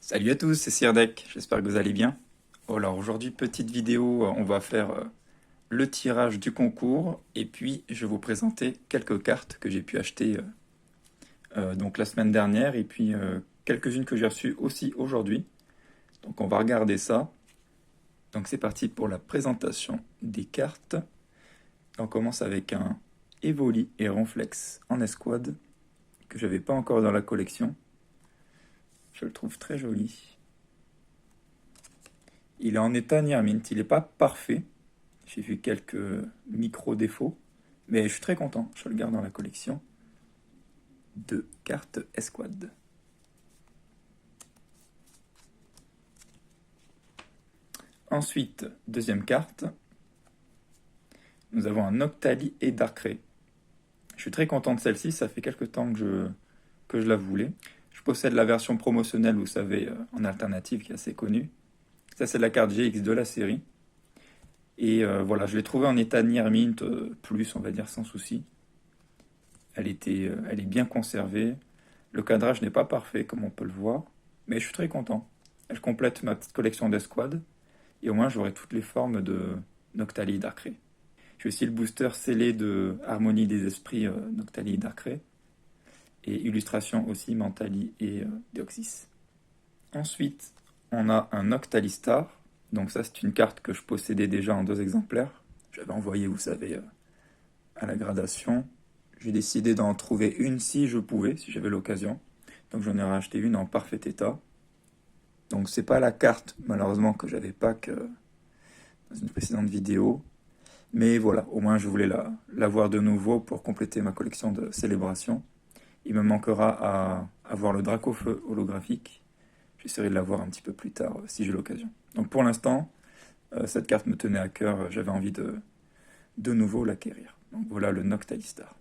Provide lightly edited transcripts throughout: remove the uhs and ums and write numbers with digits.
Salut à tous, c'est Sirdek, j'espère que vous allez bien. Alors aujourd'hui, petite vidéo, on va faire le tirage du concours et puis je vais vous présenter quelques cartes que j'ai pu acheter donc la semaine dernière et puis quelques-unes que j'ai reçues aussi aujourd'hui. Donc on va regarder ça. Donc c'est parti pour la présentation des cartes. On commence avec un Evoli et Ronflex en escouade que j'avais pas encore dans la collection. Je le trouve très joli. Il est en état near mint, il n'est pas parfait. J'ai vu quelques micro-défauts, mais je suis très content. Je le garde dans la collection de cartes Esquad. Ensuite, deuxième carte, nous avons un Octali et Darkrai. Je suis très content de celle-ci, ça fait quelques temps que je la voulais. Je possède la version promotionnelle, vous savez, en alternative, qui est assez connue. Ça, c'est la carte GX de la série. Et voilà, je l'ai trouvée en état near mint, plus, on va dire, sans souci. Elle est bien conservée. Le cadrage n'est pas parfait, comme on peut le voir, mais je suis très content. Elle complète ma petite collection d'escouades, et au moins j'aurai toutes les formes de Noctali et Darkrai. J'ai aussi le booster scellé de Harmonie des Esprits Noctali et Darkrai, et illustration aussi Mentali et Deoxys. Ensuite, on a un Noctali Star. Donc ça, c'est une carte que je possédais déjà en 2 exemplaires. J'avais envoyé, vous savez, à la gradation. J'ai décidé d'en trouver une si je pouvais, si j'avais l'occasion. Donc j'en ai racheté une en parfait état. Donc c'est pas la carte, malheureusement, que j'avais pas que dans une précédente vidéo. Mais voilà, au moins je voulais la voir de nouveau pour compléter ma collection de célébrations. Il me manquera à avoir le Dracofeu holographique. J'essaierai de la voir un petit peu plus tard si j'ai l'occasion. Donc pour l'instant, cette carte me tenait à cœur, j'avais envie de nouveau l'acquérir. Donc voilà le Noctalistar.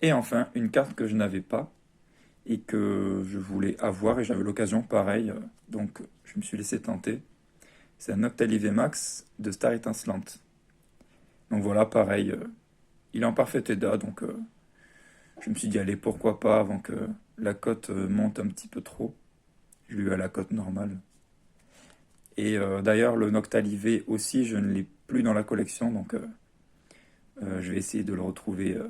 Et enfin, une carte que je n'avais pas et que je voulais avoir et j'avais l'occasion, pareil, donc je me suis laissé tenter. C'est un Noctali VMAX de Star Étincelante. Donc voilà, pareil, il est en parfait état, donc je me suis dit, allez, pourquoi pas, avant que la cote monte un petit peu trop. Je l'ai eu à la cote normale. Et d'ailleurs, le Noctali V aussi, je ne l'ai plus dans la collection, donc je vais essayer de le retrouver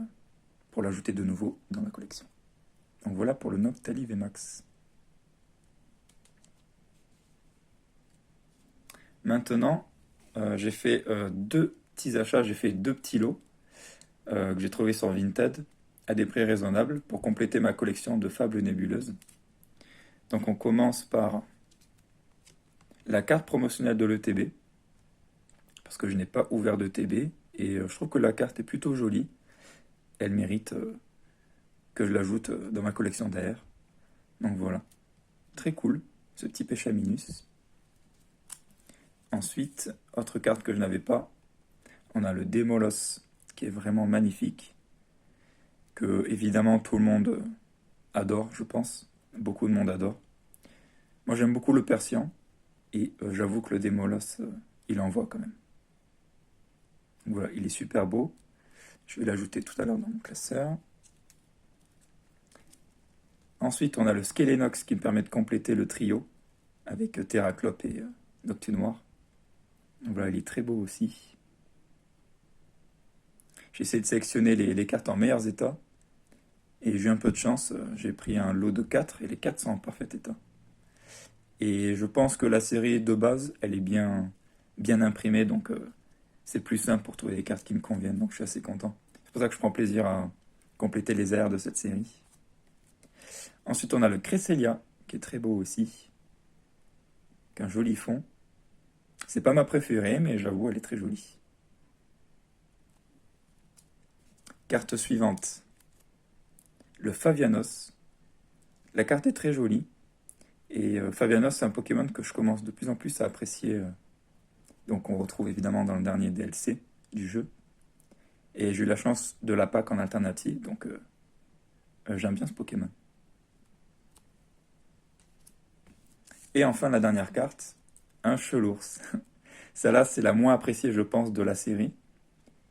pour l'ajouter de nouveau dans la collection. Donc voilà pour le Noctali VMAX. Maintenant, j'ai fait deux petits achats, j'ai fait deux petits lots que j'ai trouvés sur Vinted à des prix raisonnables pour compléter ma collection de fables nébuleuses. Donc on commence par la carte promotionnelle de l'ETB, parce que je n'ai pas ouvert de TB, et je trouve que la carte est plutôt jolie. Elle mérite que je l'ajoute dans ma collection d'AR. Donc voilà, très cool, ce petit Péchaminus. Ensuite, autre carte que je n'avais pas, on a le Démolos, qui est vraiment magnifique, que évidemment tout le monde adore, je pense. Beaucoup de monde adore. Moi j'aime beaucoup le Persian, et j'avoue que le Démolos, il envoie quand même. Donc voilà, il est super beau. Je vais l'ajouter tout à l'heure dans mon classeur. Ensuite, on a le Skelenox qui me permet de compléter le trio avec Terraclope et Noctunoir. Donc voilà, il est très beau aussi. J'essaie de sélectionner les cartes en meilleurs états. Et j'ai eu un peu de chance, j'ai pris un lot de 4 et les 4 sont en parfait état. Et je pense que la série de base, elle est bien imprimée, donc c'est plus simple pour trouver les cartes qui me conviennent, donc je suis assez content. C'est pour ça que je prends plaisir à compléter les airs de cette série. Ensuite, on a le Cresselia, qui est très beau aussi, qu'un joli fond. C'est pas ma préférée, mais j'avoue, elle est très jolie. Carte suivante, le Favianos. La carte est très jolie, et Favianos, c'est un Pokémon que je commence de plus en plus à apprécier. Donc on retrouve évidemment dans le dernier DLC du jeu. Et j'ai eu la chance de la pack en alternative, donc j'aime bien ce Pokémon. Et enfin, la dernière carte, un Chelours. Celle-là, c'est la moins appréciée, je pense, de la série.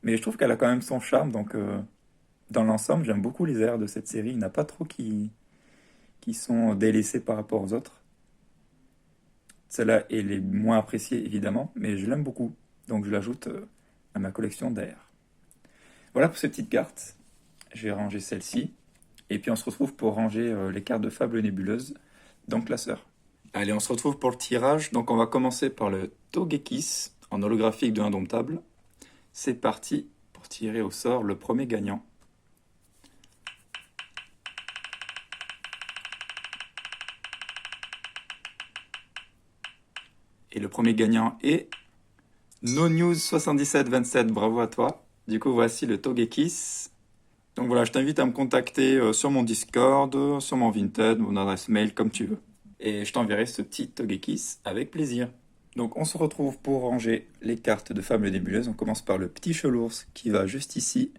Mais je trouve qu'elle a quand même son charme, donc dans l'ensemble, j'aime beaucoup les airs de cette série. Il n'y en a pas trop qui qui sont délaissées par rapport aux autres. Celle-là, elle est moins appréciée évidemment, mais je l'aime beaucoup. Donc je l'ajoute à ma collection derrière. Voilà pour ces petites cartes. Je vais ranger celle-ci. Et puis on se retrouve pour ranger les cartes de Fables Nébuleuses dans le classeur. Allez, on se retrouve pour le tirage. Donc on va commencer par le Togekiss en holographique de Indomptable. C'est parti pour tirer au sort le premier gagnant. Et le premier gagnant est NoNews7727. Bravo à toi. Du coup, voici le Togekiss. Donc voilà, je t'invite à me contacter sur mon Discord, sur mon Vinted, mon adresse mail, comme tu veux. Et je t'enverrai ce petit Togekiss avec plaisir. Donc on se retrouve pour ranger les cartes de Fables Nébuleuses. On commence par le petit Chelours qui va juste ici,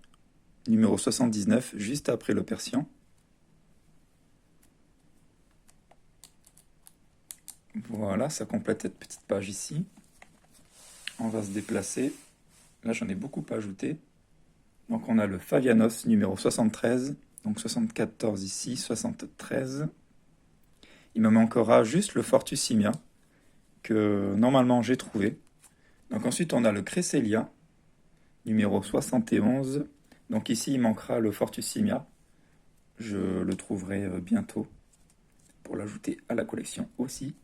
numéro 79, juste après le Persian. Voilà, ça complète cette petite page ici. On va se déplacer. Là, j'en ai beaucoup ajouté. Donc on a le Favianos numéro 73, donc 74 ici, 73. Il me manquera juste le Fortusimia, que normalement j'ai trouvé. Donc ensuite on a le Cresselia, numéro 71. Donc ici il manquera le Fortusimia. Je le trouverai bientôt pour l'ajouter à la collection aussi.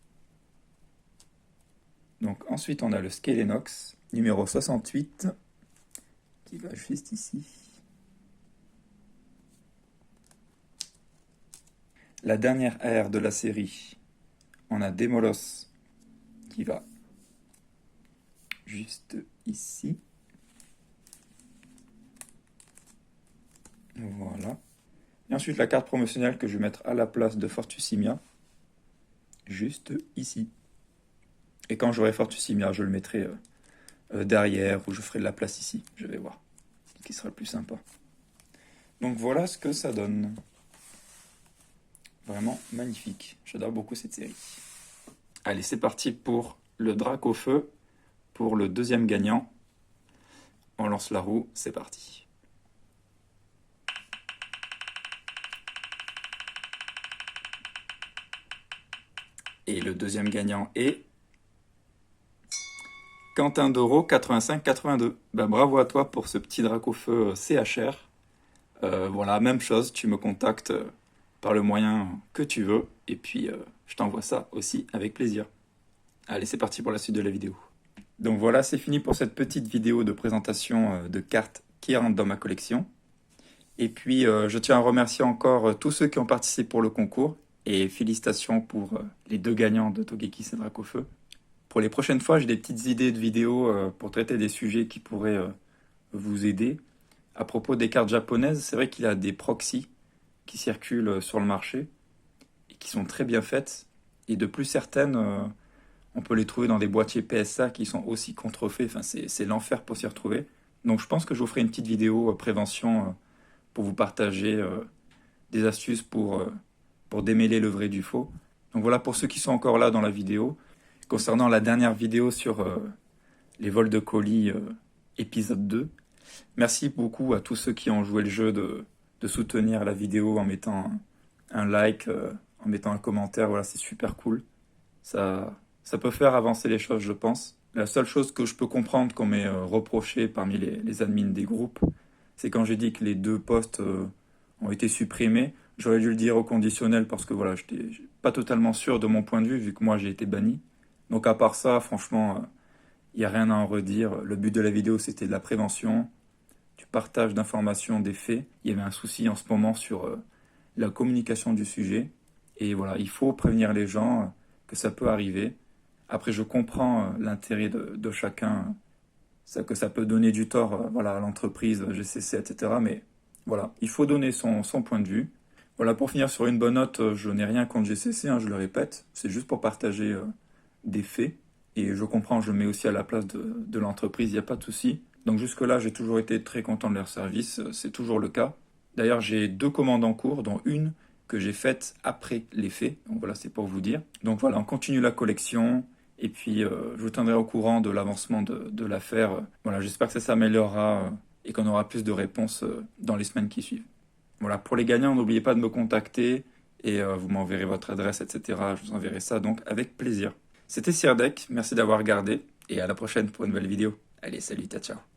Donc ensuite on a le Skelenox, numéro 68, qui va juste ici. La dernière ère de la série, on a Demolos qui va juste ici. Voilà. Et ensuite la carte promotionnelle que je vais mettre à la place de Fortusimia, juste ici. Et quand j'aurai Fortusimia, je le mettrai derrière ou je ferai de la place ici. Je vais voir, ce qui sera le plus sympa. Donc voilà ce que ça donne. Vraiment magnifique. J'adore beaucoup cette série. Allez, c'est parti pour le Dracofeu, pour le deuxième gagnant. On lance la roue, c'est parti. Et le deuxième gagnant est Quentin Doro 85-82. Ben, bravo à toi pour ce petit Dracofeu CHR. Voilà, même chose, tu me contactes par le moyen que tu veux, et puis je t'envoie ça aussi avec plaisir. Allez, c'est parti pour la suite de la vidéo. Donc voilà, c'est fini pour cette petite vidéo de présentation de cartes qui rentrent dans ma collection. Et puis, je tiens à remercier encore tous ceux qui ont participé pour le concours, et félicitations pour les deux gagnants de Togekiss et Dracofeu. Pour les prochaines fois, j'ai des petites idées de vidéos pour traiter des sujets qui pourraient vous aider. À propos des cartes japonaises, c'est vrai qu'il y a des proxys qui circulent sur le marché et qui sont très bien faites. Et de plus certaines, on peut les trouver dans des boîtiers PSA qui sont aussi contrefaits. Enfin, c'est l'enfer pour s'y retrouver. Donc je pense que je vous ferai une petite vidéo prévention pour vous partager des astuces pour démêler le vrai du faux. Donc voilà pour ceux qui sont encore là dans la vidéo. Concernant la dernière vidéo sur les vols de colis épisode 2, merci beaucoup à tous ceux qui ont joué le jeu de soutenir la vidéo en mettant un like, en mettant un commentaire. Voilà, c'est super cool. Ça peut faire avancer les choses, je pense. La seule chose que je peux comprendre qu'on m'ait reproché parmi les admins des groupes, c'est quand j'ai dit que les deux posts ont été supprimés. J'aurais dû le dire au conditionnel parce que voilà, j'étais pas totalement sûr de mon point de vue vu que moi j'ai été banni. Donc à part ça, franchement, il n'y a rien à en redire. Le but de la vidéo, c'était de la prévention, du partage d'informations, des faits. Il y avait un souci en ce moment sur la communication du sujet. Et voilà, il faut prévenir les gens que ça peut arriver. Après, je comprends l'intérêt de chacun, que ça peut donner du tort voilà, à l'entreprise, GCC, etc. Mais voilà, il faut donner son point de vue. Voilà, pour finir sur une bonne note, je n'ai rien contre GCC, je le répète. C'est juste pour partager des faits. Et je comprends, je mets aussi à la place de l'entreprise, il n'y a pas de souci. Donc jusque-là, j'ai toujours été très content de leur service, c'est toujours le cas. D'ailleurs, j'ai 2 commandes en cours, dont une que j'ai faite après les faits. Donc voilà, c'est pour vous dire. Donc voilà, on continue la collection. Et puis, je vous tiendrai au courant de l'avancement de l'affaire. Voilà, j'espère que ça s'améliorera et qu'on aura plus de réponses dans les semaines qui suivent. Voilà, pour les gagnants, n'oubliez pas de me contacter et vous m'enverrez votre adresse, etc. Je vous enverrai ça donc avec plaisir. C'était Sirdek, merci d'avoir regardé et à la prochaine pour une nouvelle vidéo. Allez, salut, ciao, ciao.